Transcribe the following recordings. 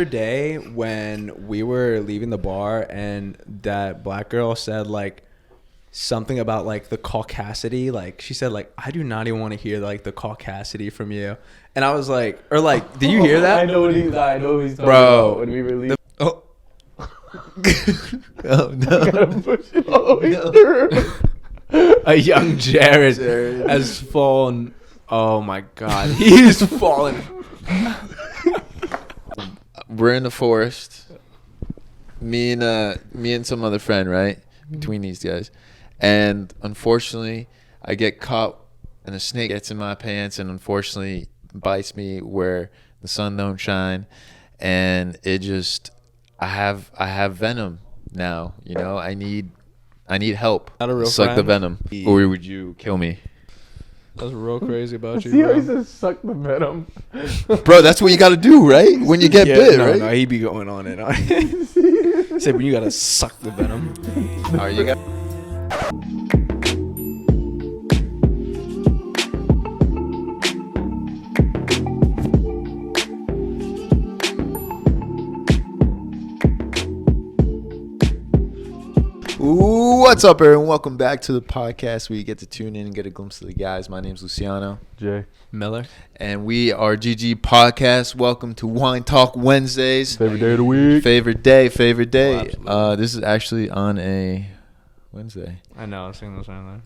other day when we were leaving the bar and that black girl said like something about like the caucasity, like she said like, I do not even want to hear like the caucasity from you. And I was like, or like, did you hear that? I know what he's talking about when we released. Oh no. Push it all the way through. A young Jared has fallen. Oh my God, he's fallen. We're in the forest. Me and some other friend, right? Between these guys. And unfortunately, I get caught and a snake gets in my pants and unfortunately bites me where the sun don't shine. And it just, I have venom now, you know? I need help. Not a real Suck friend. the venom. Or would you kill me? That's real crazy about you, See how he bro. says suck the venom? Bro, that's what you got to do, right? When you get bit, right? No, he be going on and on. Say when you gotta suck the venom. All right, you got. What's up, everyone? Welcome back to the podcast where you get to tune in and get a glimpse of the guys. My name's Luciano. Jay. Miller. And we are GG Podcast. Welcome to Wine Talk Wednesdays. Favorite day of the week. Favorite day. Oh, This is actually on a Wednesday. I know, I was saying those right No,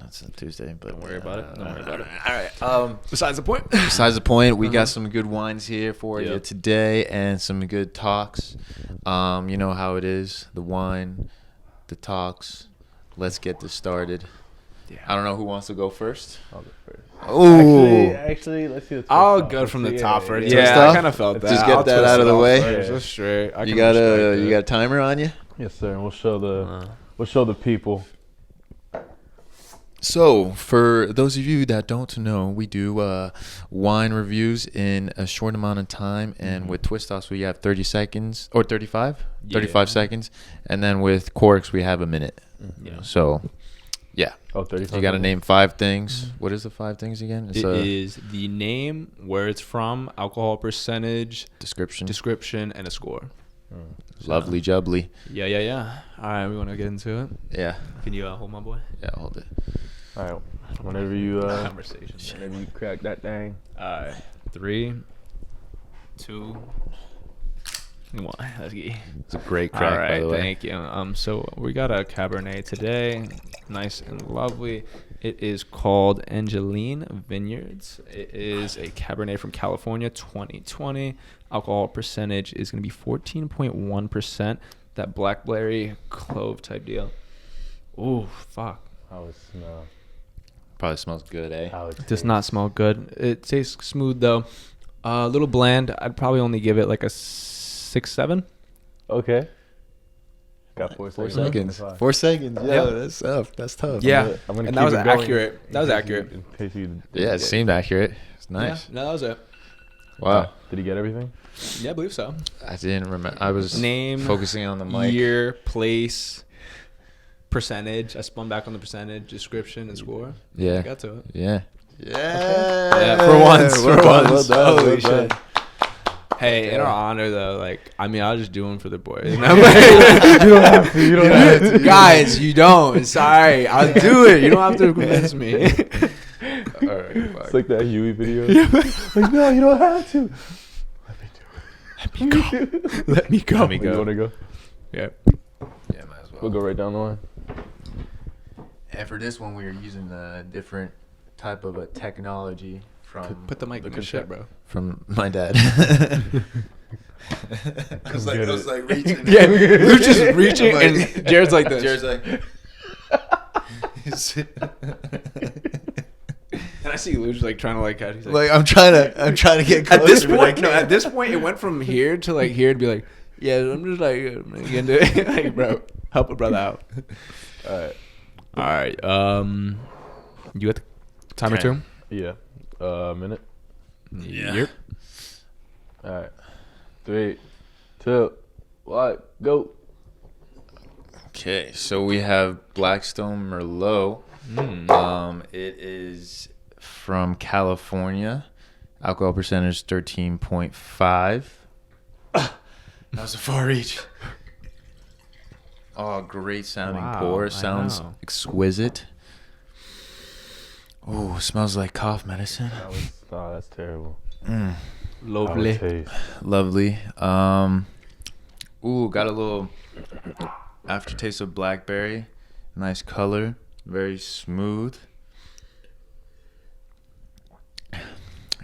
it's not Tuesday, but Don't worry about it. Don't worry about it. All right. Besides the point. Besides the point, we got some good wines here for you Yep. today and some good talks. You know how it is. The wine, the talks. Let's get this started. Yeah. I don't know who wants to go first. I'll go first. Oh, Actually, let's see. I'll go from the top first. Twist Yeah, I off? kind of felt that. Just get I'll that twist out of it the off way. first. Just straight. I you can got respect a it. timer on you. Yes, sir. And we'll show the people. So, for those of you that don't know, we do wine reviews in a short amount of time. And with twist offs, we have 30 seconds or 35? Yeah. 35 seconds. And then with corks, we have a minute. Yeah. So, yeah. Oh, 35. You got to name 5 things. What is the 5 things again? It's It a is the name, where it's from, alcohol percentage, description. and a score. Lovely jubbly. Yeah. All right, we want to get into it. Yeah. Can you hold my boy? Yeah, hold it. All right. Whenever you Conversation. whenever you crack that thing. All right. 3, 2, 1. Let's get. It's a great crack, All right, by the way. thank you. So we got a Cabernet today, nice and lovely. It is called Angeline Vineyards. It is a Cabernet from California, 2020. Alcohol percentage is going to be 14.1%. That blackberry clove type deal. Ooh, fuck. How it smell? Probably smells good, eh? How it It does not smell good. It tastes smooth though. A little bland. I'd probably only give it like a 6-7. Okay. Got 4 4 seconds. seconds. 4 seconds. Yeah, Yeah. that's tough. That's tough. Yeah. I'm gonna And keep that was it going accurate. That was accurate. In case you Yeah, it seemed accurate. It's nice. Yeah, no, that was it. Wow. Did he get everything? Yeah, I believe so. I didn't remember. I was Name, focusing on the mic. year, place, percentage. I spun back on the percentage, description, and score. Yeah. I got to it. Yeah. Yeah, for once. Well for done, once. well done, Holy well done. shit. Hey, in our honor, though, like, I mean, I'll just do them for the boys. You don't have to. You don't have to. Guys, you don't. Sorry. I'll do it. You don't have to convince me. All right. It's like that Huey video. Like, no, you don't have to. Let me go. Let me go. Let me You go. want to go? Yeah. Yeah, might as well. We'll go right down the line. And for this one, we were using a different type of a technology Put the mic in the shit, bro. from my dad. I was like reaching. Yeah, Luke's just reaching, I'm like- and Jared's like this. Jared's like. And I see Luke like trying to like, he's like I'm trying to get closer. at this but I point, no, can't. at this point, it went from here to like here to be like, yeah, I'm just like, into it. Like, bro, help a brother out. All All right. right. You got the timer Okay. too? Yeah. Minute. Yeah. Yep. All right. 3, 2, 1, go. Okay, so we have Blackstone Merlot. It is from California. Alcohol percentage 13.5. That was a far reach. Oh, great sounding Wow, pour. I Sounds know. exquisite. Oh, smells like cough medicine. Oh, that's terrible. Lovely. Taste. Lovely. Ooh, got a little aftertaste of blackberry. Nice color. Very smooth.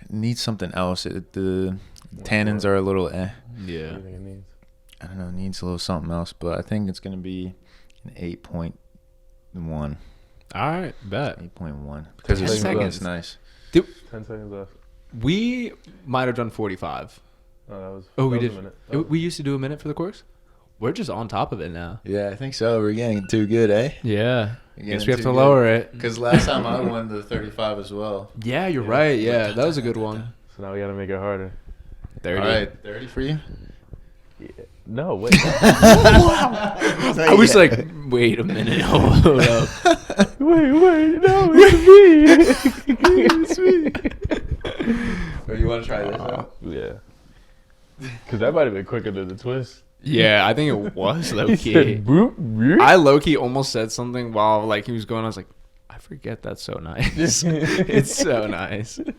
Needs something else. The tannins are a little Yeah. What do you think it needs? I don't know. Needs a little something else, but I think it's gonna be an 8.1. All right, bet. 8.1 because 10 it's seconds. nice. 10 seconds left. We might have done 45. Oh, that was. Oh, we that was did. a minute. That was- We used to do a minute for the course. We're just on top of it now. Yeah, I think so. We're getting too good, eh? Yeah. Guess we have to lower it. Because last time I won the 35 as well. Yeah, you're right. Yeah, that was a good one. So now we gotta make it harder. 30. All right, 30 for you. Yeah. No, wait. I was like, wait a minute. Hold up. wait. No, it's me. It's me. Or you want to try this out? Yeah. Because that might have been quicker than the twist. Yeah, I think it was low He key. said, boop, boop. I low key almost said something while like he was going. I was like, I forget that's so nice. It's so nice. Did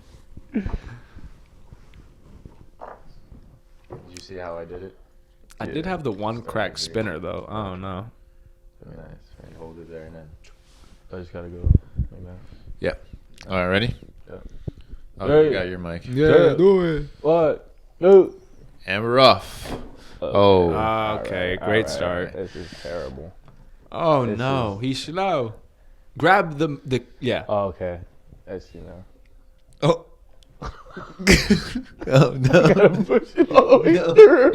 you see how I did it? I did have the one crack spinner though. Oh no. Very nice. Right, hold it there and then. I just gotta go like that. Yeah. All right, ready? Yeah. Oh, Hey. you got your mic. Yeah, do it. What? No. And we're off. Oh. Okay, great start. This is terrible. Oh This no, he's slow. Grab the yeah. Oh, okay. I see now. Oh. Oh no. Gotta push it all the way through.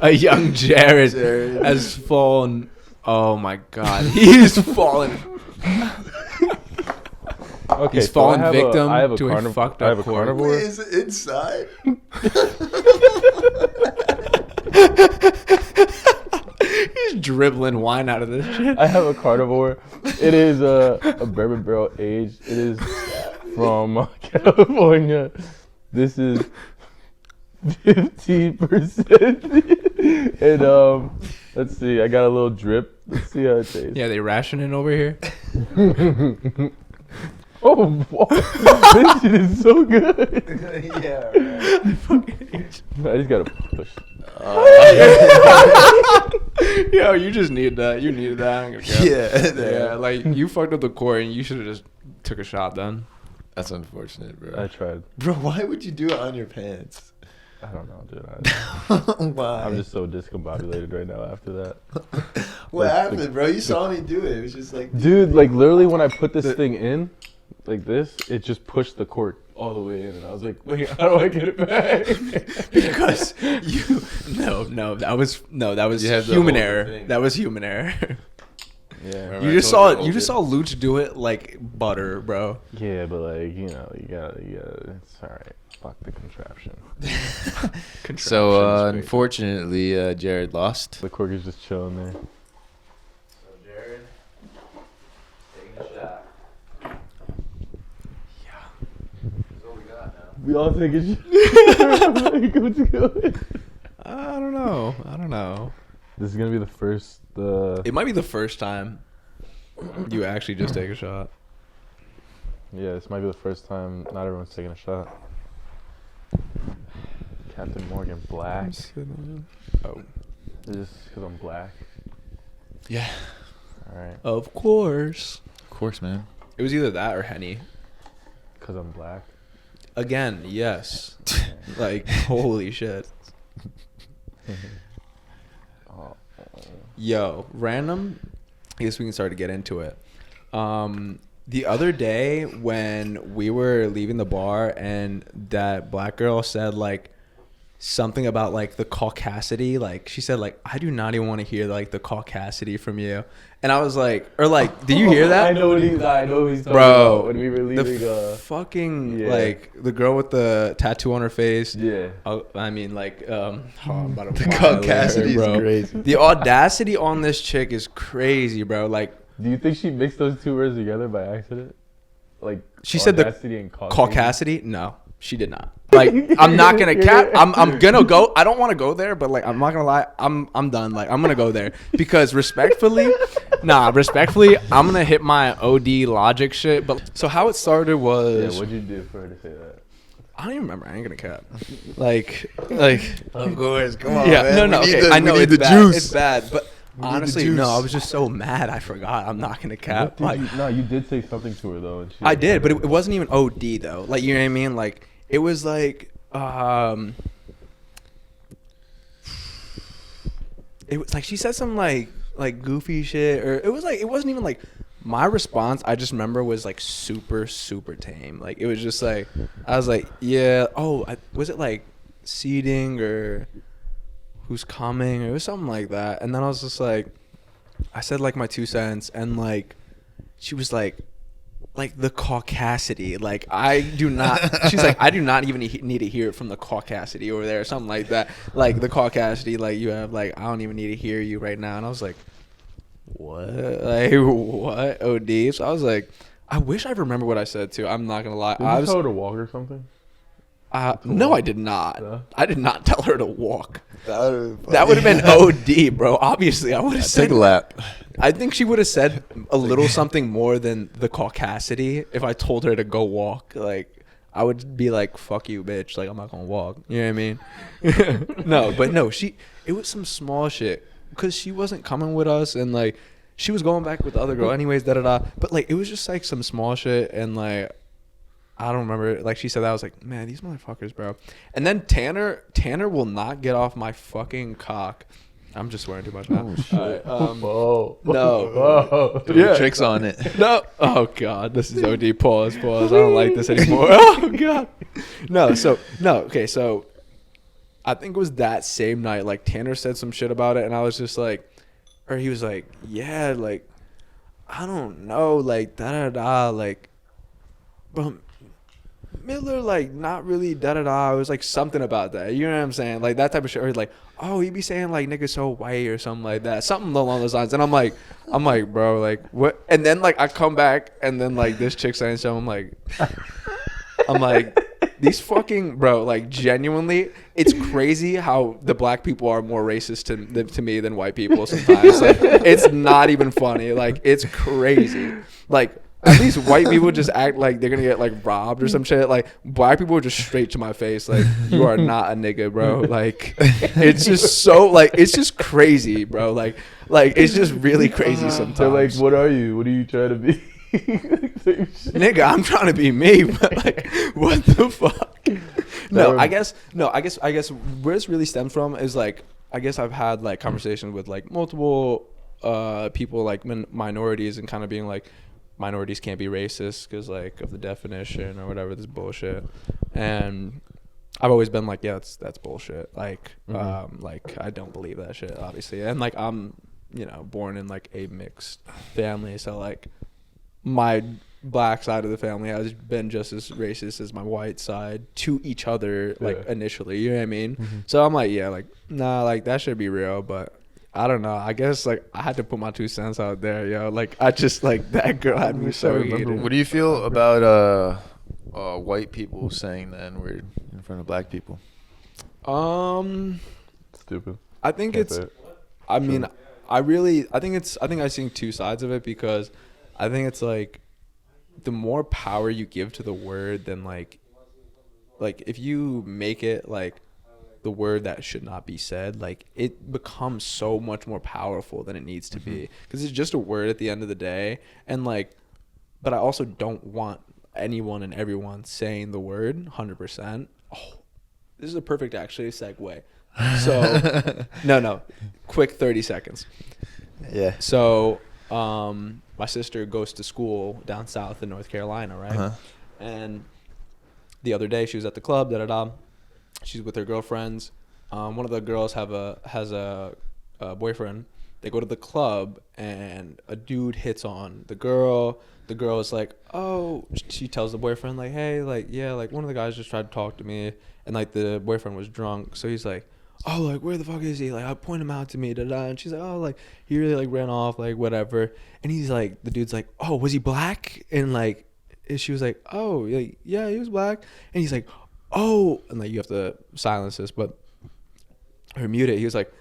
A young Jared Jared. has fallen. Oh my God, he's fallen. Okay, He's so fallen I have victim I have a to a fucked I have up a cork. carnivore. Wait, is it inside? He's dribbling wine out of this shit. I have a carnivore. It is a bourbon barrel aged. It is from California. This is 15%. And let's see. I got a little drip. Let's see how it tastes. Yeah, they rationing over here. Oh, wow. This shit is so good. Yeah. Right. I just gotta push. Yo, you just need that. You needed that. I'm gonna go. Yeah. Like you fucked up the core, and you should have just took a shot then. That's unfortunate, bro. I tried. Bro, why would you do it on your pants? I don't know, dude. Why? I'm just so discombobulated right now after that. What like, happened, bro? You saw me do it. It was just like, Dude, like literally when I put this thing in, like this, it just pushed the cork all the way in, and I was like, wait, how do I get it back? Because you that was You had to human hold the error. thing. That was human error. Yeah. Remember You I just told saw to you hold just it? saw Luch do it like butter, bro. Yeah, but like, you gotta, it's alright. Fuck the contraption. So, unfortunately, Jared lost. The cork is just chilling there. So, Jared, taking a shot. Yeah. That's what we got now. We all take a like, what's going? I don't know. This is gonna be the first. It might be the first time you actually just take a shot. Yeah, this might be the first time not everyone's taking a shot. Captain Morgan Black. Oh, Is this because I'm black? Yeah. Alright. of course. Of course, man. It was either that or Henny. Because I'm black. Again, yes. Like holy shit. Oh. Yo, random. I guess we can start to get into it. The other day when we were leaving the bar and that black girl said like something about like the caucasity, like she said like I do not even want to hear like the caucasity from you, and I was like, or like, did you hear that? I know what he's talking Bro, about when we were leaving. fucking yeah. like the girl with the tattoo on her face. Yeah. I mean like I'm about to The violate her, caucasity is bro. crazy. The audacity on this chick is crazy, bro. Like Do you think she mixed those two words together by accident? Like she said the audacity and caucasity. No, she did not. Like, I'm not gonna cap. I'm gonna go. I don't want to go there, but like, I'm not gonna lie. I'm done. Like, I'm gonna go there because respectfully, I'm gonna hit my OD logic shit. But so how it started was. Yeah, what'd you do for her to say that? I don't even remember. I ain't gonna cap. Like. Of course, come on. Yeah. Man. No. We need Okay. the, I know we need it's the bad. juice. It's bad, but. We need the Honestly, juice. no, I was just so mad. I forgot. I'm not gonna cap. What Like, did you, you did say something to her though. And she I did, but it wasn't even OD though. Like, you know what I mean? Like, it was like, it was like she said some like goofy shit, or it was like it wasn't even like my response. I just remember was like super tame. Like, it was just like I was like, yeah. Oh, was it like seating or who's coming? It was something like that. And then I was just like, I said like my 2 cents, and like she was like the caucasity. Like, I do not. She's like, I do not even need to hear it from the caucasity over there, or something like that. Like, the caucasity, like you have, like, I don't even need to hear you right now. And I was like, what? Like, what? OD. So I was like, I wish I remember what I said too. I'm not gonna lie. Did you tell her to walk or something? No, I did not. Yeah. I did not tell her to walk. That That would have been OD, bro. Obviously, I would have said. Take a lap. I think she would have said a little something more than the caucasity if I told her to go walk. Like, I would be like, fuck you, bitch. Like, I'm not going to walk. You know what I mean? No, it was some small shit because she wasn't coming with us, and like, she was going back with the other girl anyways, da-da-da. But like, it was just like some small shit, and like, I don't remember. Like, she said that. I was like, man, these motherfuckers, bro. And then Tanner will not get off my fucking cock. I'm just swearing too much now. Oh, shit. Whoa. No. Whoa. Yeah. Tricks on it. No. Oh, God. This is OD. Pause. I don't like this anymore. Oh, God. Okay, so I think it was that same night. Like, Tanner said some shit about it, and I was just like, or he was like, yeah, like, I don't know, like, da-da-da, like, but Miller, like, not really da-da-da. It was like something about that. You know what I'm saying? Like, that type of shit. Or he's like, oh, he be saying, like, nigga so white or something like that. Something along those lines. And I'm like, bro, like, what? And then, like, I come back, and then, like, this chick saying something. I'm like, these fucking, bro, like, genuinely, it's crazy how the black people are more racist to me than white people sometimes. Like, it's not even funny. Like, it's crazy. Like, at least white people just act like they're gonna get like robbed or some shit. Like, black people are just straight to my face. Like, you are not a nigga, bro. Like, it's just so, like, it's just crazy, bro. Like it's just really crazy sometimes. They're like, what are you? What are you trying to be? Nigga, I'm trying to be me, but like, what the fuck? I guess where this really stems from is like, I guess I've had like conversations with like multiple people, like minorities, and kind of being like, minorities can't be racist because like of the definition or whatever, this bullshit. And I've always been like, yeah, that's bullshit. Like, like, I don't believe that shit, obviously. And like, I'm, you know, born in like a mixed family, so like my black side of the family has been just as racist as my white side to each other, like, initially, you know what I mean? So I'm like, yeah, like, nah, like, that should be real, but I don't know. I guess like I had to put my 2 cents out there, yo. Like, I just, like, that girl had me so heated. What do you feel about white people saying the N-word in front of black people? Stupid. I think Can't it's. say it. I mean, I think I see 2 sides of it, because I think it's like the more power you give to the word, then like if you make it like the word that should not be said, like, it becomes so much more powerful than it needs to be, because it's just a word at the end of the day. And like, but I also don't want anyone and everyone saying the word 100%. Oh, this is a perfect actually segue. So no, quick 30 seconds. Yeah. So my sister goes to school down south in North Carolina, right? And the other day she was at the club, she's with her girlfriends. One of the girls has a boyfriend. They go to the club, and a dude hits on the girl. The girl is like, oh, she tells the boyfriend, like, hey, like, yeah, like, one of the guys just tried to talk to me, and like the boyfriend was drunk, so he's like, oh, like, where the fuck is he? Like, I point him out to me, da-da. And she's like, oh, like, he really like ran off, like, whatever. And he's like, the dude's like, oh, was he black? And like, and she was like, oh, yeah, he was black. And he's like, oh, and like you have to silence this, but or mute it. He was like,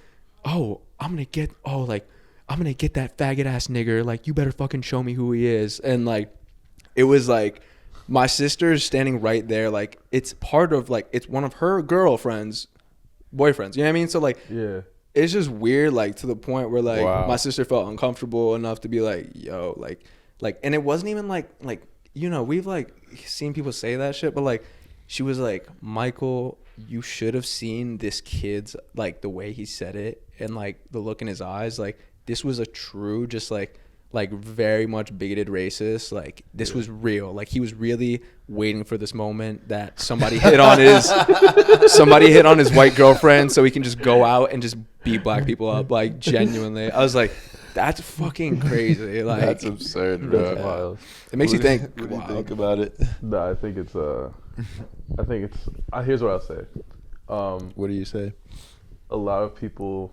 oh, I'm gonna get that faggot ass nigger. Like, you better fucking show me who he is. And like, it was like my sister's standing right there. Like, it's part of like, it's one of her girlfriend's boyfriends. You know what I mean? So like, Yeah. it's just weird, like to the point where like Wow. my sister felt uncomfortable enough to be like, yo, like, and it wasn't even like, you know, we've like seen people say that shit, but like, she was like, Michael, you should have seen this kid's, like, the way he said it and, like, the look in his eyes. Like, this was a true, just, like very much bigoted racist. Like, this was real. Like, he was really waiting for this moment that somebody hit on his white girlfriend so he can just go out and just beat black people up. Like, genuinely. I was like, that's fucking crazy. Like, That's absurd, bro. That's wild. it makes you think. What do you wow. think about it? No, I think it's here's what I'll say. What do you say? A lot of people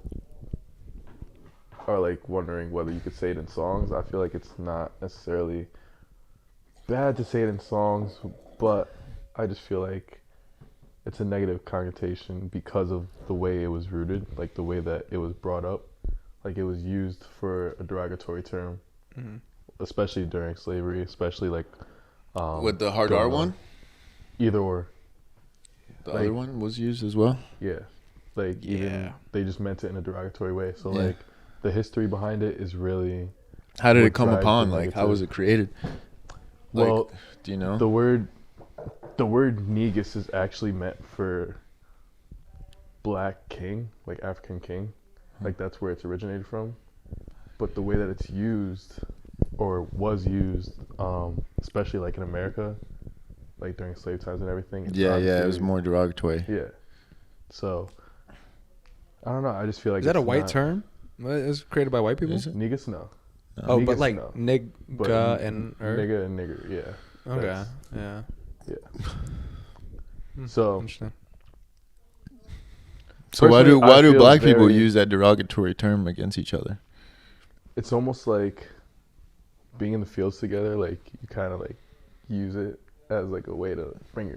are like wondering whether you could say it in songs. I feel like it's not necessarily bad to say it in songs, but I just feel like it's a negative connotation because of the way it was rooted, like the way that it was brought up. Like, it was used for a derogatory term, especially during slavery, especially like With the hard going R on. one? Either or. The Like- other one was used as well? Yeah. Like, even Yeah. they just meant it in a derogatory way. So Yeah. like the history behind it is really How did What it come drives upon? the Like, how negative? was it created? Like, well, do you know? the word negus is actually meant for black king, like African king. Like, that's where it's originated from. But the way that it's used or was used, especially like in America, like during slave times and everything. it's Yeah, it was obviously- more derogatory. Yeah. So I don't know. I just feel like Is that a it's white not- term? It was created by white people? Is it? Negus, no. Oh, but Negus, like no. nigga But and er? nigga and nigger, yeah. Okay, That's- yeah. So Interesting. So why Personally, do I feel black people very- use that derogatory term against each other? it's almost like being in the fields together. Like, you kind of like use it as like a way to bring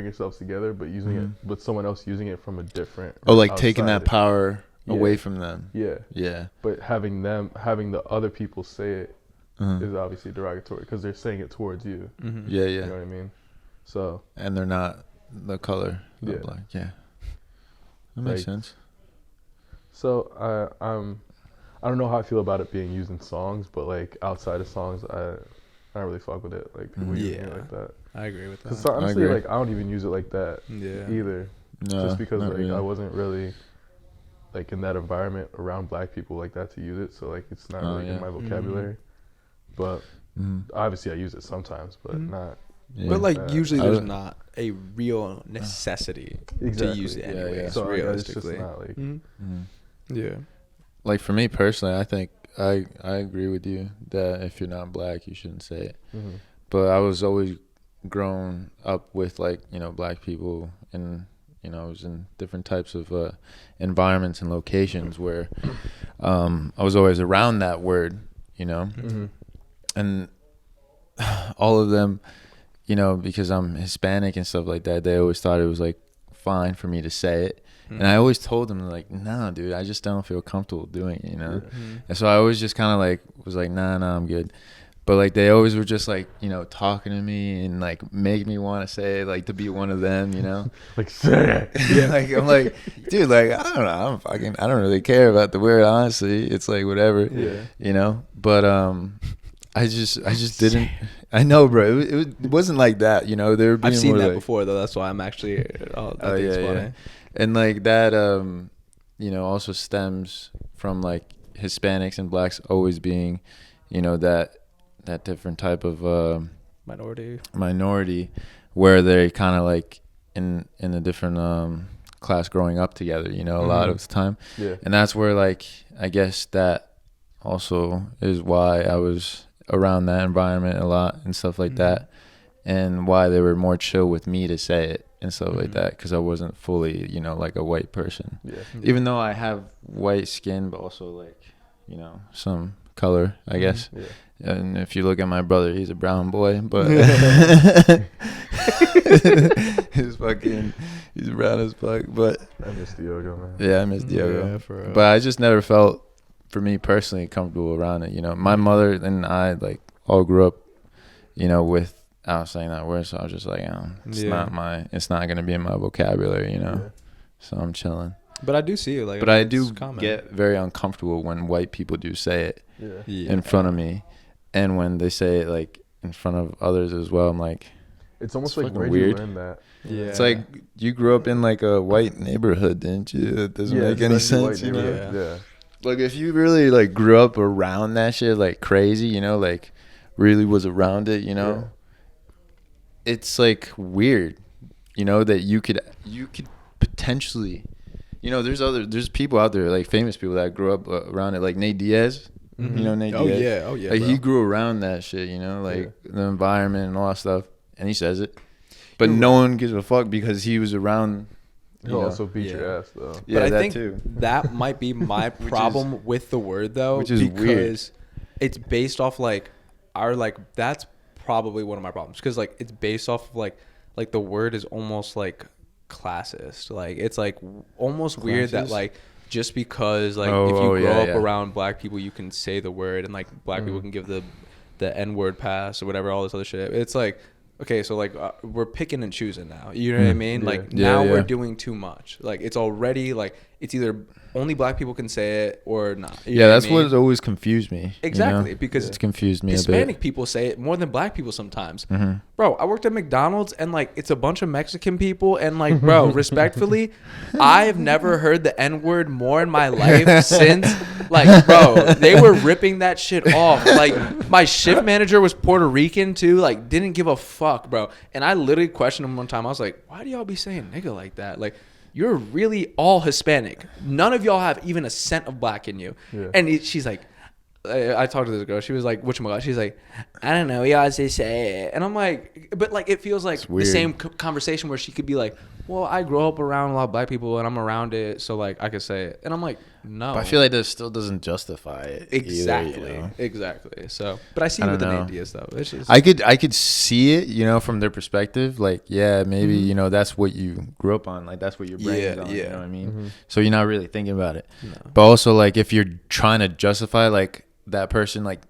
yourselves together, but using it, but someone else using it from a different. Oh, like taking that outside. power Yeah. away from them. Yeah, Yeah. but having the other people say it Uh-huh. is obviously derogatory because they're saying it towards you. Mm-hmm. Yeah, You know yeah. what I mean? So And they're not the color. The Yeah. black. Yeah. That makes Like- sense. So I don't know how I feel about it being used in songs, but like outside of songs, I don't really fuck with it. Like, people using it Yeah. like that. I agree with Because that. honestly, agree. like, I don't even use it like that Yeah. either. No, Just because not like really. I wasn't really like in that environment around black people like that to use it. So like it's not Oh, really yeah. in my vocabulary. But Mhm. obviously I use it sometimes, but Mhm. not. Yeah. But like Uh, usually I there's don't- not a real necessity Exactly. to use it Yeah, anyways, yeah. So like, it's realistically. just not like. Mhm. Mhm. Yeah. Like for me personally, I think I agree with you that if you're not black, you shouldn't say it. Mhm. But I was always grown up with like, you know, black people, and you know, I was in different types of environments and locations where I was always around that word, you know, Mhm. and all of them, you know, because I'm Hispanic and stuff like that, they always thought it was like fine for me to say it. And I always told them like, no, dude, I just don't feel comfortable doing it, you know? Mhm. And so I always just kind of like was like, nah, I'm good. But like they always were just like, you know, talking to me and like make me want to say it, like to be one of them, you know? Like, say it. Yeah. Like I'm like, dude, like I don't know, I don't really care about the word, honestly. It's like whatever, Yeah. you know? But I just didn't. I know, bro. It wasn't like that, you know. They were being I've seen more that like, before though. That's why I'm actually. Oh, that Oh, thing's yeah, funny. yeah. And like that, you know, also stems from like Hispanics and blacks always being, you know, that different type of minority where they kind of like in a different class growing up together, you know, a lot of the time. Yeah. And that's where like I guess that also is why I was around that environment a lot and stuff like that, and why they were more chill with me to say it and stuff like that, because I wasn't fully, you know, like a white person. Yeah. Even though I have white skin, but also like, you know, some color, I guess. Yeah. And if you look at my brother, he's a brown boy, but he's brown as fuck. But I miss Diogo, man. yeah, I miss Diogo. Yeah, for real. But I just never felt, for me personally, comfortable around it. You know, my mother and I like all grew up, you know, without saying that word. So I was just like, it's not gonna be in my vocabulary, you know. Yeah. So I'm chilling. But I do see it. Like, But I do it's common. get very uncomfortable when white people do say it Yeah. in front of me, and when they say it like in front of others as well. I'm like, It's almost It's like fucking where weird. you learn that. Yeah. it's like you grew up in like a white neighborhood, didn't you? That doesn't make any especially sense, white you know. neighborhood. Yeah. Like if you really like grew up around that shit like crazy, you know, like really was around it, you know, it's like weird, you know, that you could potentially, you know, there's people out there like famous people that grew up around it, like Nate Diaz. Mhm. You know Nate Oh Diaz? yeah. Oh yeah. Like bro. he grew around that shit, you know, like the environment and all that stuff, and he says it, but no one gives a fuck because he was around. He'll also beat Yeah. your ass though. Yeah, But I that think too. that might be my problem with the word though, which is because weird. it's based off like our like that's probably one of my problems because like it's based off of like the word is almost like classist. Like it's like almost weird that Classist? like just because like Oh, if you oh, grow yeah, up yeah. around black people you can say the word and like black people can give the N-word pass or whatever, all this other shit. It's like, okay, so like we're picking and choosing now. You know what I mean? Yeah. Like Yeah, now we're yeah. doing too much. Like it's already like it's either only black people can say it or not. You know Yeah, that's I mean? what always confused me. Exactly, you know? because It's confused me a Hispanic bit. people say it more than black people sometimes. Mhm. Bro, I worked at McDonald's and like it's a bunch of Mexican people and like, bro, respectfully, I've never heard the N-word more in my life since like, bro, they were ripping that shit off. Like my shift manager was Puerto Rican too, like didn't give a fuck, bro. And I literally questioned him one time. I was like, why do y'all be saying nigga like that? Like you're really all Hispanic. None of y'all have even a cent of black in you. Yeah. And she's like, I talked to this girl. She was like, whatchamacallit? She's like, I don't know. Y'all just say it. And I'm like, but like, it feels like the weird. same conversation where she could be like, well, I grew up around a lot of black people and I'm around it. So like, I could say it. And I'm like, no. But I feel like that still doesn't justify it. exactly. Either, you know? Exactly. So, but I see I what the don't know. ideas though. It's just, I could see it, you know, from their perspective. Like, yeah, maybe, you know, that's what you grew up on. Like, that's what your brain is on. You yeah. know what I mean? Mhm. So you're not really thinking about it. no. But also, like, if you're trying to justify, like, that person, like,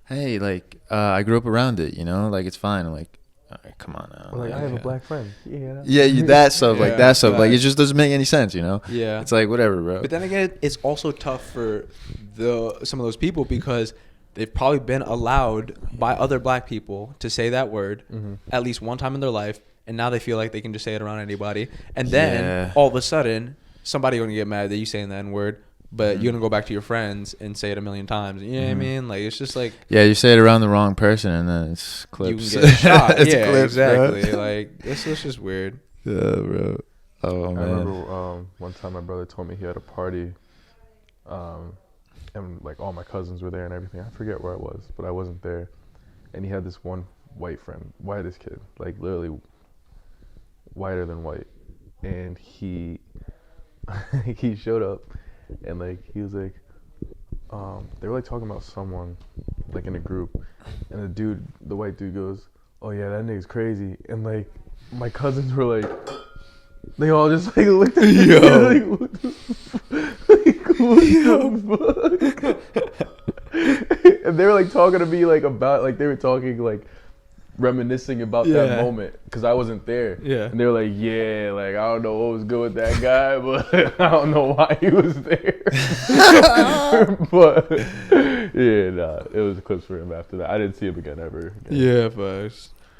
hey, like, I grew up around it, you know? Like, it's fine. I'm like, all right, come on now. Like, I have a yeah. black friend. Yeah. Yeah, that stuff, Yeah, like, that stuff. Like, it facts. just doesn't make any sense, you know? Yeah. It's like, whatever, bro. But then again, it's also tough for some of those people because they've probably been allowed by other black people to say that word Mhm. at least one time in their life, and now they feel like they can just say it around anybody. And then Yeah. all of a sudden, somebody gonna get mad that you saying the N word, but you're gonna go back to your friends and say it a million times. You know what I mean? Like it's just like Yeah, you say it around the wrong person, and then it's clips. you can get shot. It's Yeah, clips, bro. exactly. Like it's just weird. Yeah, bro. Oh, I man. remember one time my brother told me he had a party, and like all my cousins were there and everything. I forget where I was, but I wasn't there. And he had this one white friend, whitest kid, like literally whiter than white. And he he showed up, and like he was like, they were like talking about someone, like in a group, and the white dude goes, "Oh yeah, that nigga's crazy," and like my cousins were like. They all just like looked at me like, what the fuck? And they were like talking to me like about like they were talking like reminiscing about that moment because I wasn't there. Yeah. And they were like, yeah, like I don't know what was good with that guy, but I don't know why he was there. But yeah, nah, it was clips for him after that. I didn't see him again ever. Again. Yeah, but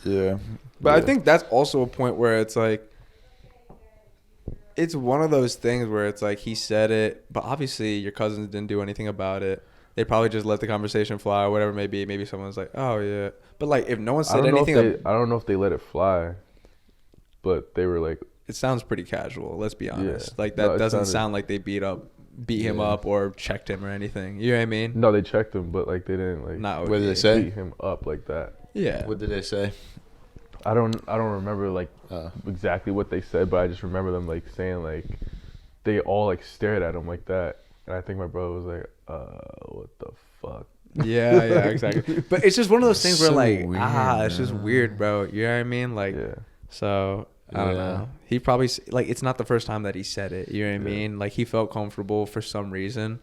Yeah. But I think that's also a point where it's like, it's one of those things where it's like he said it, but obviously your cousins didn't do anything about it. They probably just let the conversation fly, or whatever it may be. Maybe someone's like, "Oh yeah," but like if no one said anything, I don't know if they let it fly, but they were like, it sounds pretty casual. Let's be honest. Yeah. Like that No, it doesn't sounded- sound like they beat him Yeah. up or checked him or anything. You know what I mean? no, they checked him, but like they didn't like Not What did they okay. say? beat him up like that. Yeah. What did they say? I don't remember like exactly what they said, but I just remember them like saying like they all like stared at him like that, And I think my brother was like, what the fuck? Yeah, exactly. But it's just one of those things where So like, weird, it's just weird, bro. You know what I mean? Like, Yeah. so I don't know. He probably like it's not the first time that he said it. You know what I mean? Like he felt comfortable for some reason,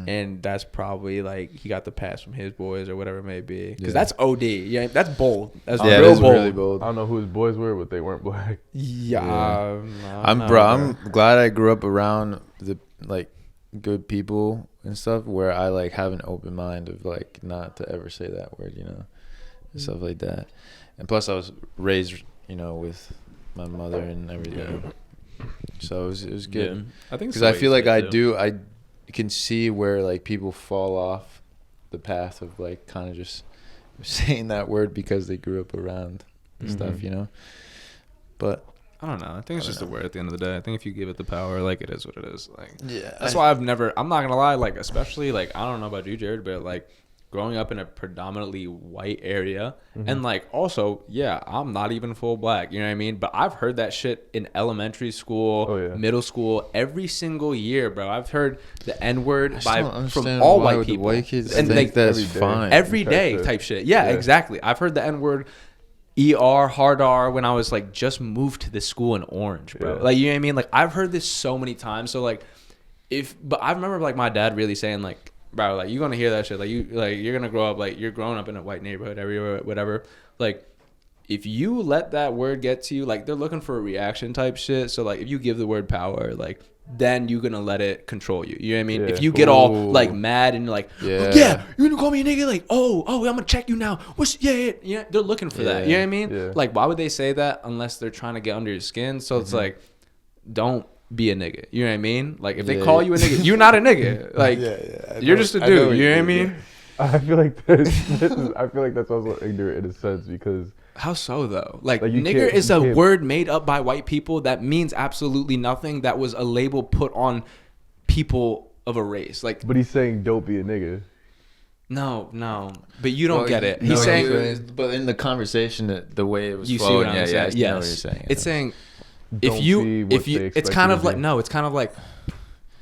and that's probably like he got the pass from his boys or whatever it may be. Because that's OD. Yeah, that's bold. That's Yeah, real it is bold. really bold. I don't know who his boys were, but they weren't black. Yeah, I'm glad I grew up around the like good people and stuff where I like have an open mind of like not to ever say that word, you know, and stuff like that. And plus I was raised, you know, with my mother and everything. So it was good. Yeah. I think because I feel like I do. can see where like people fall off the path of like kind of just saying that word because they grew up around the stuff, you know. But I don't know. I think it's just a word at the end of the day. I think if you give it the power, like it is what it is. Like yeah, that's why I'm not gonna lie. Like especially like I don't know about you, Jared, but like growing up in a predominantly white area and like also I'm not even full black. You know what I mean? But I've heard that shit in elementary school, middle school, every single year, bro. I've heard the N word from all white people. White kids and think that's every day. fine. Every day type shit. Yeah, exactly. I've heard the N word. Hard R when I was like just moved to this school in Orange, bro. Like, you know what I mean? Like I've heard this so many times. So like but I remember like my dad really saying like, bro, like you're gonna hear that shit. Like you're gonna grow up like you're growing up in a white neighborhood everywhere, whatever. Like if you let that word get to you, like they're looking for a reaction type shit. So like if you give the word power, like then you're gonna let it control you. You know what I mean? If you get all like mad and you're like, you're gonna call me a nigga, like, oh, I'm gonna check you now. Yeah. They're looking for that. You know what I mean? Yeah. Like, why would they say that unless they're trying to get under your skin? So it's like, don't be a nigga. You know what I mean? Like, if they call you a nigga, you're not a nigga. Like, you're just a dude. You know what I mean? I feel like that's also ignorant in a sense because. How so though? Like you nigger is a can't. word made up by white people that means absolutely nothing. That was a label put on people of a race. Like, but he's saying don't be a nigga. No, but you don't get it. He's saying, but in the conversation, the way it was you see flowing, what I'm saying? I know what you're saying. It's saying Don't if you, be what they it's expect kind you of to like be. it's kind of like,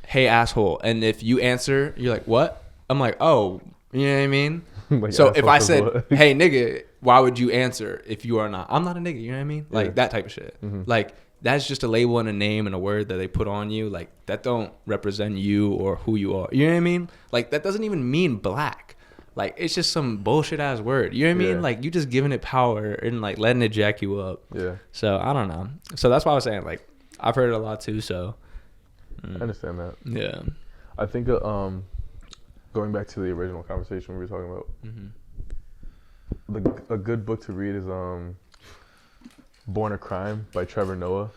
hey asshole, and if you answer, you're like what? I'm like, oh, you know what I mean? Like, so if I said, what? hey nigga, why would you answer if you are not? I'm not a nigga. You know what I mean? Like that type of shit. Like that's just a label and a name and a word that they put on you. Like that don't represent you or who you are. You know what I mean? Like that doesn't even mean black. Like it's just some bullshit ass word. You know what I mean? Like you just giving it power and like letting it jack you up. Yeah. So I don't know. So that's why I was saying like I've heard it a lot too. So I understand that. yeah. I think going back to the original conversation we were talking about, a good book to read is Born a Crime by Trevor Noah.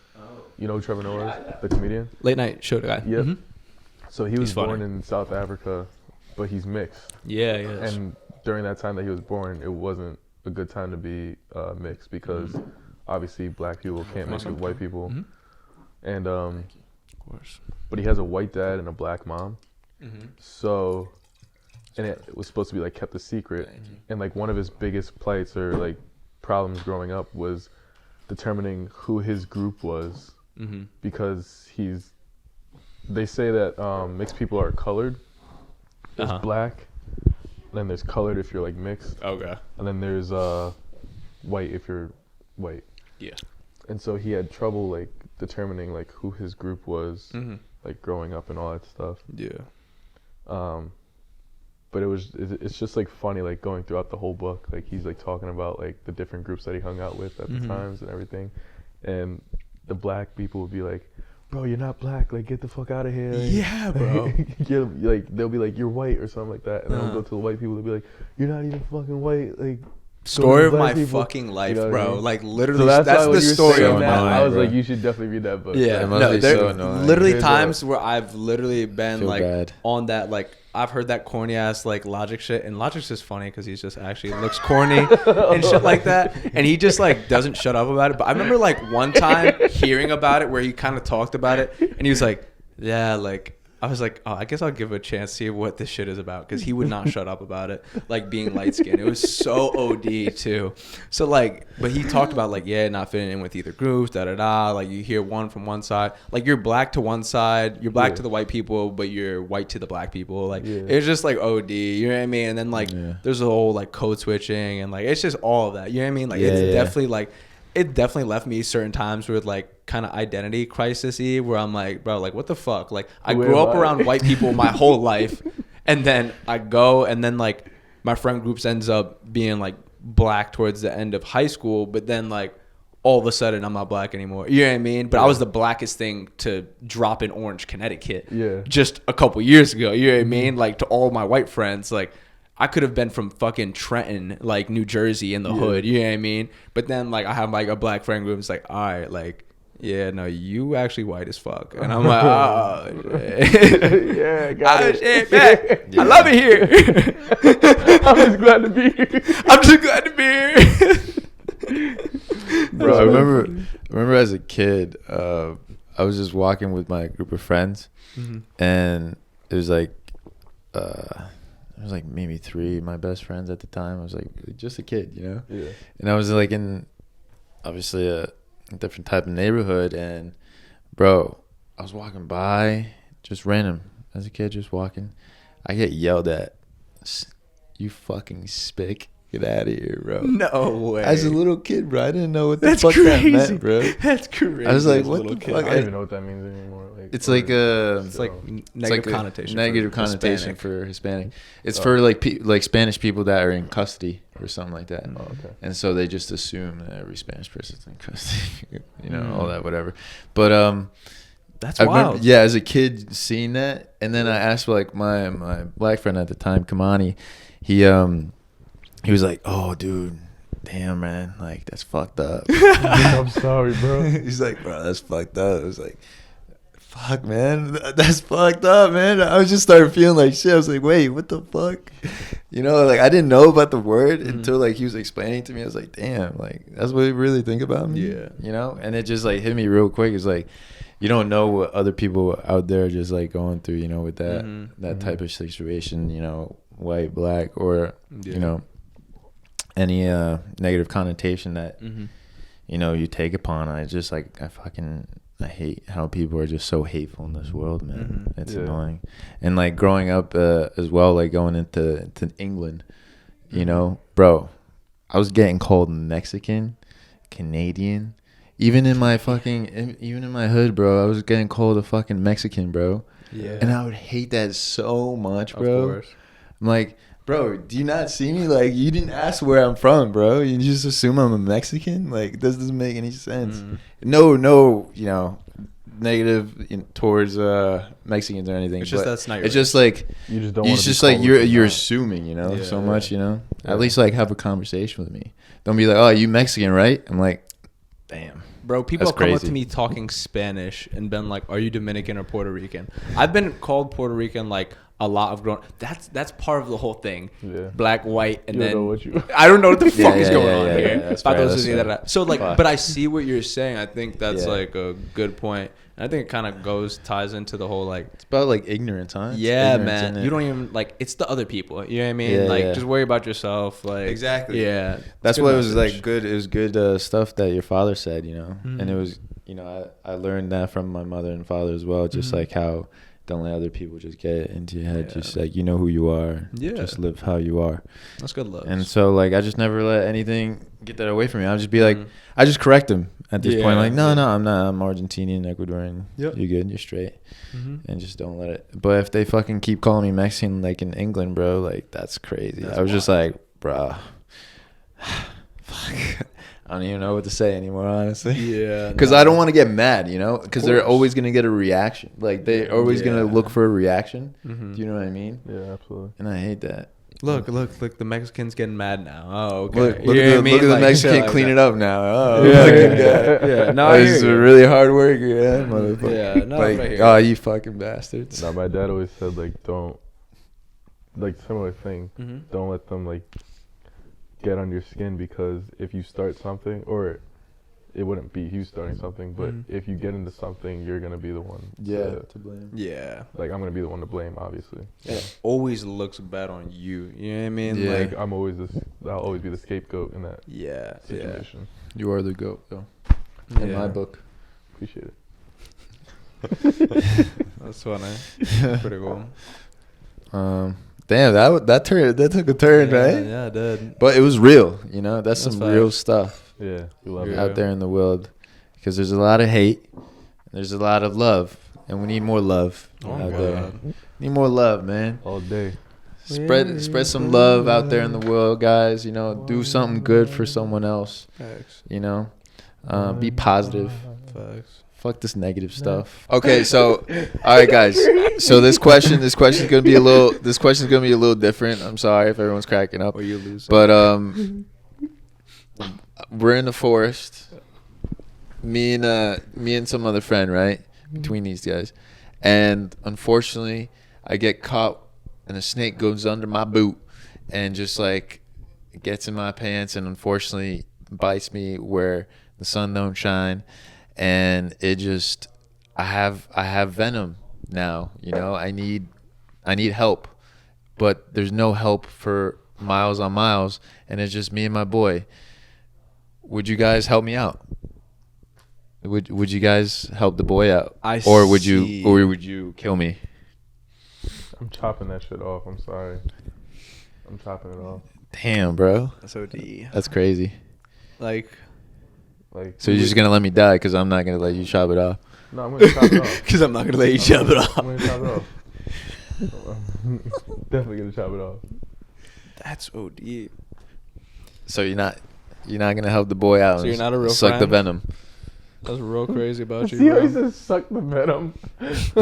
You know who Trevor Noah is? The comedian? Late night show guy. Yep. So he was He's funny. born in South Africa, but he's mixed. Yeah. And during that time that he was born, it wasn't a good time to be mixed because obviously black people can't mix with white people. And Of course. but he has a white dad and a black mom. So, and it was supposed to be like kept a secret. And like one of his biggest plights or like problems growing up was determining who his group was, because they say that mixed people are colored. There's black, then there's colored if you're like mixed, Okay. and then there's white if you're white. Yeah. And so he had trouble like determining like who his group was, like growing up and all that stuff. Yeah. But it's just like funny, like going throughout the whole book, like he's like talking about like the different groups that he hung out with at the times and everything, and the black people would be like, bro, you're not black, like get the fuck out of here. Like, Yeah, bro. you're, like they'll be like, you're white or something like that, and then we'll go to the white people, they'll be like, you're not even fucking white, like Story of my people. fucking life, You know what I bro. mean? Like literally, So that's why when the you were story saying of that, my life. I was bro. like, you should definitely read that book. Yeah, It must no, be there so annoying. literally Here's times where I've literally been Feel like bad. on that, like I've heard that corny ass like Logic shit, and Logic's just funny because he's just actually looks corny and shit like that, and he just like doesn't shut up about it. But I remember like one time hearing about it where he kind of talked about it, and he was like, yeah, like I was like, oh, I guess I'll give it a chance, see what this shit is about, because he would not shut up about it, like being light skinned. It was so OD too. So like, but he talked about like, yeah, not fitting in with either groups, da da da. Like you hear one from one side, like you're black to one side, you're black to the white people, but you're white to the black people. Like it's just like OD, you know what I mean? And then like there's a whole like code switching and like it's just all of that, you know what I mean? Like it's definitely like. It definitely left me certain times with like kind of identity crisis-y where I'm like, bro, like what the fuck? Like I grew up around white people my whole life, and then I go and then like my friend groups ends up being like black towards the end of high school, but then like all of a sudden I'm not black anymore. You know what I mean? But I was the blackest thing to drop in Orange, Connecticut just a couple years ago. You know what I mean? Like to all my white friends, like I could have been from fucking Trenton, like New Jersey in the hood, you know what I mean? But then like I have like a black friend group. It's like, all right, like, yeah, no, you actually white as fuck. And I'm like, oh, shit. Yeah, got it. Shit, man. I love it here. I'm just glad to be here. I'm just glad to be here. Bro, I remember as a kid, I was just walking with my group of friends, and it was like maybe 3 of my best friends at the time. I was like just a kid, you know? Yeah. And I was like in obviously a different type of neighborhood, and bro, I was walking by just random as a kid, just walking. I get yelled at, "You fucking spick. Get out of here, bro." No way. As a little kid, bro, I didn't know what the fuck that meant, bro. That's crazy. I was like, what the fuck? I don't even know what that means anymore. Like, it's like negative connotation. Negative connotation for Hispanic. It's for like Spanish people that are in custody or something like that. Oh, okay. And so they just assume that every Spanish person's in custody, you know, all that, whatever. But that's wild. Yeah, as a kid seeing that, and then I asked like my black friend at the time, Kamani, he was like, "Oh, dude, damn, man, like that's fucked up." I'm sorry, bro. He's like, "Bro, that's fucked up." I was like, "Fuck, man, that's fucked up, man." I was just started feeling like shit. I was like, "Wait, what the fuck?" You know, like I didn't know about the word until like he was explaining to me. I was like, "Damn, like that's what you really think about me." Yeah, you know, and it just like hit me real quick. It's like you don't know what other people out there are just like going through, you know, with that type of situation. You know, white, black, or you know, any negative connotation that you know you take upon. I just like I hate how people are just so hateful in this world, man. It's annoying. And like growing up as well, like going into England, you know, bro, I was getting called Mexican, Canadian, even in my hood, bro. I was getting called a fucking Mexican, bro. Yeah. And I would hate that so much, bro. Of course. I'm like, bro, do you not see me? Like, you didn't ask where I'm from, bro. You just assume I'm a Mexican? Like, this doesn't make any sense. No, you know, negative towards Mexicans or anything. It's just that's not your It's just like, you just don't it's just like you're assuming, you know, so much, you know? Yeah. At least, like, have a conversation with me. Don't be like, "Oh, you Mexican, right?" I'm like, damn. Bro, people come up to me talking Spanish and been like, "Are you Dominican or Puerto Rican?" I've been called Puerto Rican like a lot of grown. That's part of the whole thing. Yeah. Black, white, and then I don't know what the fuck is going on here. So like, but I see what you're saying. I think that's like a good point. And I think it kind of ties into the whole like. It's about like ignorance, huh? Yeah, man. You don't even like. It's the other people. You know what I mean? Like, just worry about yourself. Like exactly. Yeah. That's what it was like. Good. It was good stuff that your father said. You know, and it was. You know, I learned that from my mother and father as well. Just like how. Don't let other people just get into your head. Just like, you know who you are. Yeah. Just live how you are. That's good love. And so like I just never let anything get that away from me. I'll just be like, I just correct them at this point. Like, no, I'm not. I'm Argentinian, Ecuadorian. Yep. You're good. You're straight. And just don't let it. But if they fucking keep calling me Mexican like in England, bro, like that's crazy. I was just like, bro, fuck. I don't even know what to say anymore, honestly. Yeah. Because I don't want to get mad, you know? Because they're always going to get a reaction. Like, they're always going to look for a reaction. Do you know what I mean? Yeah, absolutely. And I hate that. Look, the Mexican's getting mad now. Oh, okay. Look at the Mexican clean it up now. Oh, yeah. No, he's a really hard worker, yeah, motherfucker. Yeah, no, like, oh, you fucking bastards. No, my dad always said, like, don't, like, similar thing. Don't let them, like, get on your skin, because if you start something, or it wouldn't be you starting something. But Mhm. if you get into something, you're gonna be the one. To blame. Yeah. Like I'm gonna be the one to blame, obviously. It always looks bad on you. You know what I mean? Yeah. Like, I'll always be the scapegoat in that yeah. situation. You are the goat, though. In Yeah. my book. Appreciate it. That's funny. Pretty cool. Damn, that took a turn, right? Yeah, it did. But it was real, you know. That's some That's real facts. stuff Yeah, we love Yeah. it. out there in the world, because there's a lot of hate, there's a lot of love, and we need more love out there. Need more love, man. All day. Spread some love out there in the world, guys. You know, do something good for someone else. Facts. You know, be positive. Facts. Fuck this negative stuff. Okay, so all right, guys. So this question's gonna be a little different. I'm sorry if everyone's cracking up, Or you lose. but we're in the forest. Me and some other friend, right? Between these guys, and unfortunately, I get caught, and a snake goes under my boot, and just like gets in my pants, and unfortunately bites me where the sun don't shine. And it just, I have venom now, you know. I need help, but there's no help for miles on miles, and it's just me and my boy. Would you guys help me out? Would you guys help the boy out, or would you kill me? I'm chopping that shit off. I'm sorry. I'm chopping it off. Damn, bro, That's OD. that's crazy. Like, So you're just gonna let me die because I'm not gonna let you chop it off? No, I'm gonna chop it off. because I'm not going to let you chop it off. I'm gonna chop it off. Definitely gonna chop it off. That's OD. So you're not gonna help the boy out? So and you're not a real suck the friend? venom, That's real crazy about you, See how he bro. says suck the venom?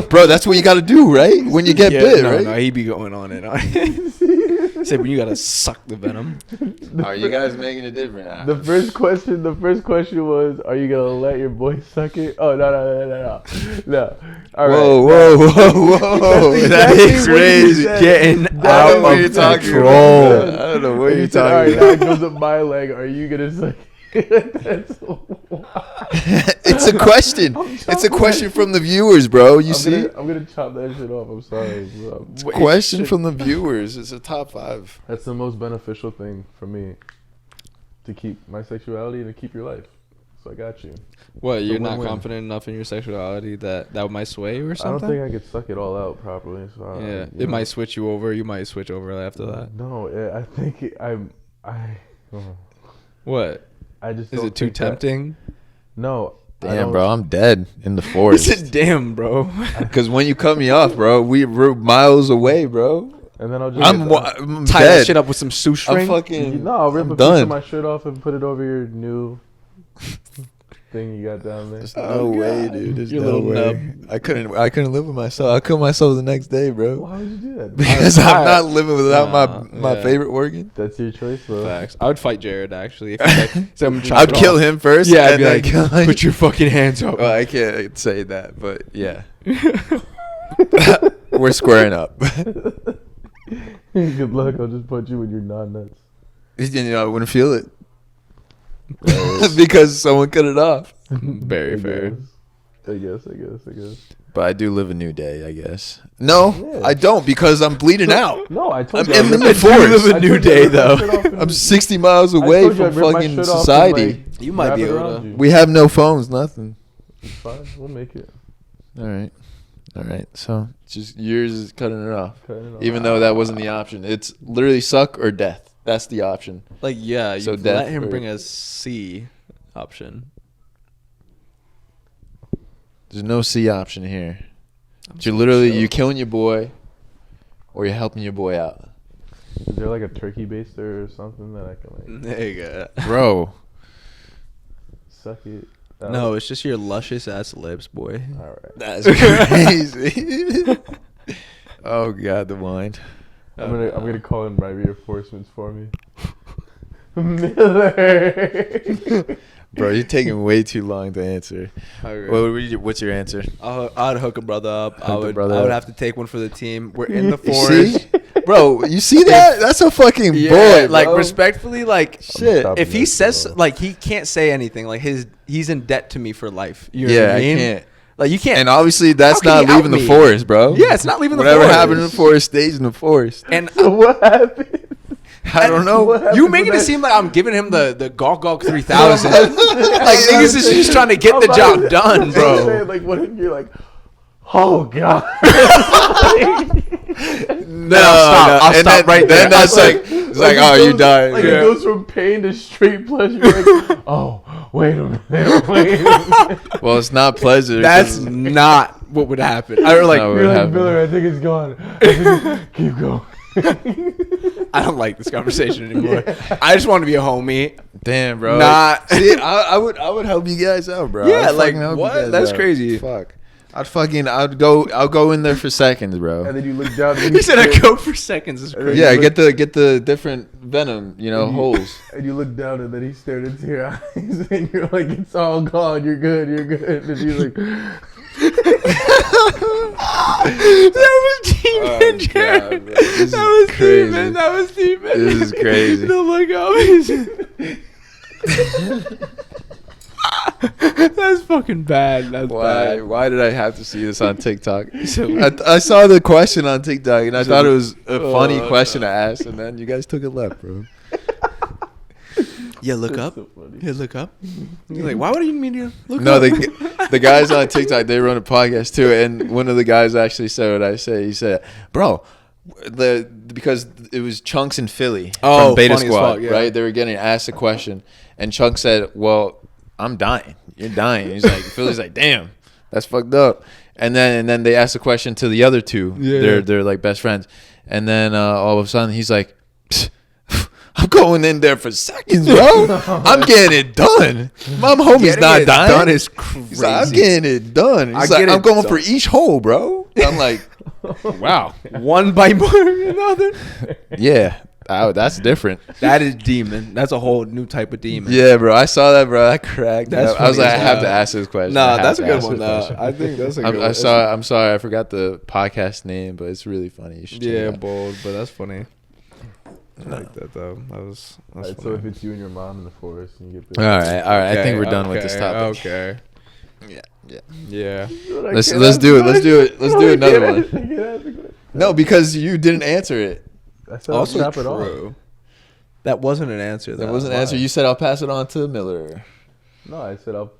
bro. That's what you gotta do, right? When you get bit, no, right? No, he be going on and on. Say when you got to suck the venom. Are you guys making it different? The first question was, are you gonna let your boy suck it? Oh, no. All right. Whoa! That's That's exactly what you crazy. said. Getting I don't Out know what of you're talking control. about. I don't know what He you're said, all talking right, about. that goes up my leg. Are you gonna suck it? That's It's a question. It's a question from the viewers, bro. You see? I'm gonna chop that shit off. I'm sorry. It's a question from the viewers. It's a top 5. That's the most beneficial thing for me, to keep my sexuality and to keep your life. So I got you. What, you're a not win-win. confident enough in your sexuality that might sway you or I don't something? think I could suck it all out properly. So Yeah, you it know. might switch you over. You might switch over after that. No, I think What? I just Is don't it too think that- tempting? No. I Damn, don't- bro, I'm dead in the Is forest. it damn, bro? Because when you cut me off, bro, we're miles away, bro. And then I'll just I'm Tie that dead. shit up with some shoestring. I'm fucking. No, I'll rip I'm a piece done. of my shirt off and put it over your new thing you got down there. There's Oh, no way, God. dude. There's Your no little way. nub. I couldn't live with myself. I'll kill myself the next day, bro. Why would you do that? Because I'm not living without Nah, my yeah. favorite organ. That's your choice, though. Facts. I would fight Jared actually. If he like, so I'm gonna chop I'd it kill off. him first. Yeah, I'd and be then like, kill him. put your fucking hands up. Well, I can't say that, but yeah, we're squaring up. Good luck. I'll just punch you when you're not nuts. You know, I wouldn't feel it because someone cut it off. Very I fair. guess. But I do live a new day, I guess. No, Yeah. I don't because I'm bleeding out. No, I told I'm you. in I'll the rip- forest. I Live a told new you I'd day, rip my though. shirt off and- I'm 60 miles I away told you from I'd rip my fucking shirt off and, society. like, You might wrap be it able around to. you. We have no phones, nothing. It's fine. We'll make it. All right. So just yours is cutting it off, Cutting it off. even though that wasn't the option. It's literally suck or death. That's the option. Like, yeah, you So let death him or- bring a C option. There's no C option here. You're killing your boy, or you're helping your boy out, Is there like a turkey baster or something that I can like There you go. bro. suck it? No, it's just your luscious ass lips, boy. All right. That's crazy. Oh God, the wine. I'm gonna call in my reinforcements for me. Miller. Bro, you're taking way too long to answer. What's your answer? I'd hook a brother up. I Hook the would brother I would up. have to take one for the team. We're in the You forest. see? Bro, you see that? That's a fucking boy, like bro. respectfully, like Shit. if he says like he can't say anything, like he's in debt to me for life. You know Yeah, what I mean? can't. Like you can't. And obviously, that's How can not he leaving out the me? forest, bro. Yeah, it's not leaving the Whatever forest. happened in the forest stays in the forest. And So what happened? I don't know. What happened you to making it that? seem like I'm giving him the Gawk Gawk 3000. Like niggas is just trying to get the I'm job about- done, I'm bro. saying, like, what if you're like, oh god? No, I'll and stop right there. Then that's like, it's like, oh, you died. Like Yeah. it goes from pain to straight pleasure. Like, oh, wait a minute, wait a minute. Well, it's not pleasure. That's 'cause- not what would happen. I like. No, You're like, happened. Miller, I think it's gone. I think keep going. I don't like this conversation anymore. I just want to be a homie. Damn, bro. Not- See, I would help you guys out, bro. Yeah, I'd like, fucking help you what? guys That's out. crazy. Fuck. I'll go in there for seconds, bro. And then you look down. And He said I go for seconds. Is crazy. Yeah, get the different venom, holes. And you look down, and then he stared into your eyes, and you're like, "It's all gone. You're good. You're good." And he's like, That was deep, Oh, Jared. God, bro. This That is was crazy. deep, man. That was deep, man. This is crazy. The look up. That's fucking bad. That's Why? bad. Why did I have to see this on TikTok? I saw the question on TikTok and I thought it was a funny question to ask, and then you guys took it left, bro. Yeah, look up. so funny. Yeah, look up. You're like, why would you mean to look No, up? the guys on TikTok, they run a podcast too, and one of the guys actually said what I said. He said, "Bro, because it was Chunks in Philly Oh, from Beta funny as Squad, fuck, yeah. right? They were getting asked a question, and Chunks said, "Well, I'm dying. You're dying." He's like, Philly's like, "Damn, that's fucked up." And then they asked a question to the other two. Yeah. They're like best friends, and then all of a sudden he's like, "Psst, I'm going in there for seconds, bro. I'm getting it done. My homie's Getting not it dying. done is He's like, I'm crazy. getting it done. He's I like, get I'm it going done. for each hole, bro. I'm like, wow. One bite more than another. Yeah, that's different. That is demon. That's a whole new type of demon. Yeah, bro. I saw that, bro. I cracked. That's I was funny like, I as have to hell. ask this question. Nah, I have that's a to good ask one. this question. I think that's a good one. I'm sorry. I forgot the podcast name, but it's really funny. You should check Yeah, it out. bold, but that's funny. I like that though. That's Alright, so funny. if it's you and your mom in the forest, and you get All right. I think we're done with this Okay, topic. Okay. Yeah. Yeah. Let's do it. Let's do another one. No, because you didn't answer it. I said Also chop it off. true. That wasn't an answer. That though. wasn't an answer. You said I'll pass it on to Miller. No, I said I'll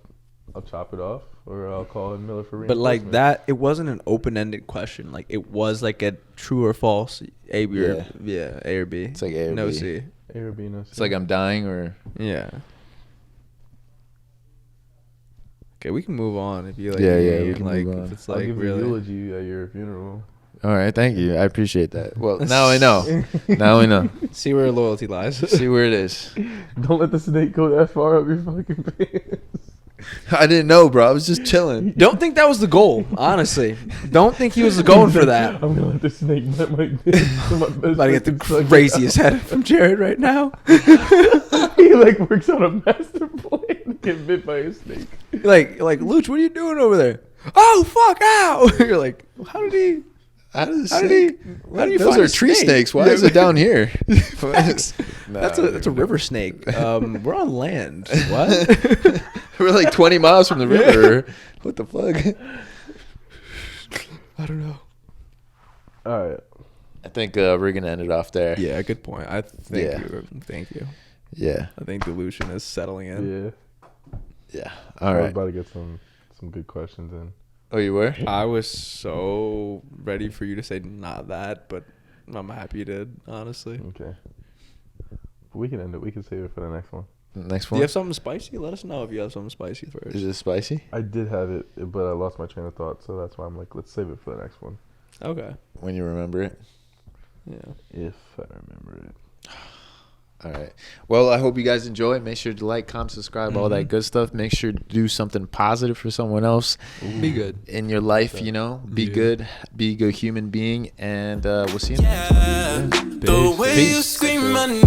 chop it off, or I'll call him Miller for But like reinforcement. that, it wasn't an open-ended question. Like it was like a true or false. A, B, or A or B. It's like A or no B. C. A or B, no C. It's like I'm dying or. Yeah. Okay, we can move on if you like. Yeah, you yeah, mean, we can like, move on. If it's I'll like give really. a eulogy at your funeral. All right, thank you. I appreciate that. Well, now I know. Now we know. See where loyalty lies. See where it is. Don't let the snake go that far up your fucking pants. I didn't know, bro. I was just chilling. Don't think that was the goal, honestly. Don't think he was going for that. I'm gonna let the snake bite my dick. So my best About to get the friend can suck it craziest out. head from Jared right now. He like works on a master plan to get bit by a snake. like, Luch, what are you doing over there? Oh, fuck, ow. You're like, how did he? How do you How do you Those find are a tree snake? snakes. Why Yeah. is it down here? Facts. Nah, That's a river snake. We're on land. What? We're like 20 miles from the river. What the fuck? I don't know. All right. I think we're gonna end it off there. Yeah, good point. I thank Yeah. you. Thank you. Yeah. I think dilution is settling in. Yeah. Yeah. I All was right. about to get some good questions in. Oh, you were? I was so ready for you to say not that, but I'm happy you did, honestly. Okay. We can end it. We can save it for the next one. Next Do one. you have something spicy? Let us know if you have something spicy first. Is it spicy? I did have it, but I lost my train of thought, so that's why I'm like, let's save it for the next one. Okay. When you remember it. Yeah. If I remember it. All right. Well, I hope you guys enjoy it. Make sure to like, comment, subscribe, all that good stuff. Make sure to do something positive for someone else Be good. in your life, you know. Be Yeah. good. Be a good human being. And we'll see you in the next one. The way you Peace. scream my name.